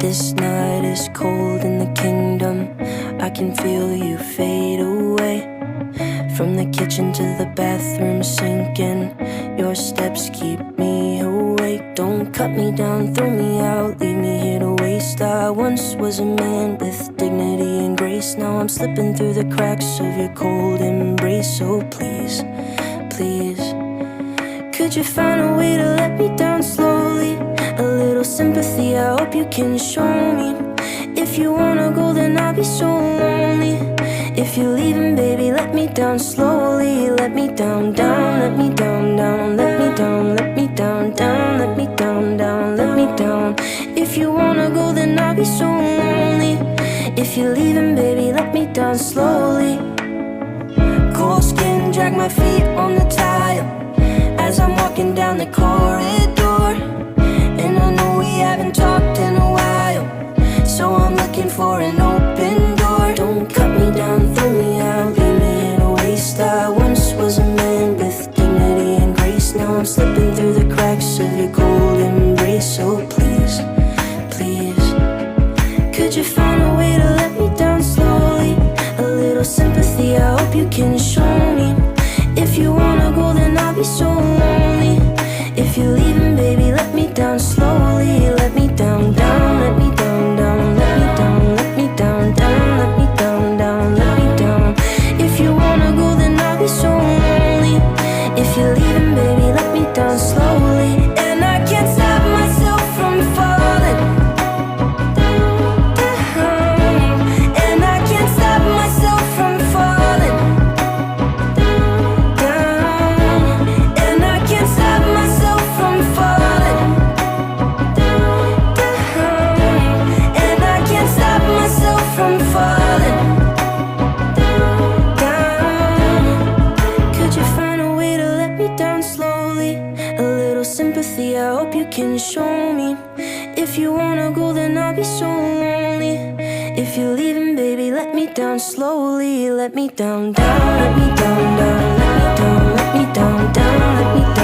This night is cold in the kingdom. I can feel you fade away. From the kitchen to the bathroom sinking, your steps keep me awake. Don't cut me down, throw me out, leave me here to waste. I once was a man with dignity and grace. Now I'm slipping through the cracks of your cold embrace. So please, please, could you find a way to let me down slowly? A little sympathy, I hope you can show me. If you wanna go, then I'll be so lonely. If you're leaving, baby, let me down slowly. Let me down, down, let me down, down, let me down, let me down, down, let me down, down, let me down. If you wanna go, then I'll be so lonely. If you're leaving, baby, let me down slowly. Cold skin, drag my feet on the tile as I'm walking down the corridor. And I know we haven't talked in a while, so I'm looking for an open door. Don't cut me down, throw me out, leave me in a waste. I once was a man with dignity and grace. Now I'm slipping through the cracks of your cold embrace. So please, please, could you find a way to let me down slowly? A little sympathy, I hope you can show me. If you wanna go, then I'll be so lonely. If you're leaving, baby, let me down slowly. Let me down, down, let me down, down, let me down, let me down, down, let me down, down, let me down. If you wanna go, then I'll be so lonely. If you're leaving, baby, let me down slowly. And I can't stop myself from falling down. And I can't stop myself from falling down. And I can't stop myself from falling down. And I can't stop myself from falling down. Could you find a way to let me down slowly? A little sympathy, I hope you can show me. If you wanna go, then I'll be so lonely. If you're leaving, baby, let me down slowly. Let me down, down, let me down, down, let me down, let me down, down, let me down.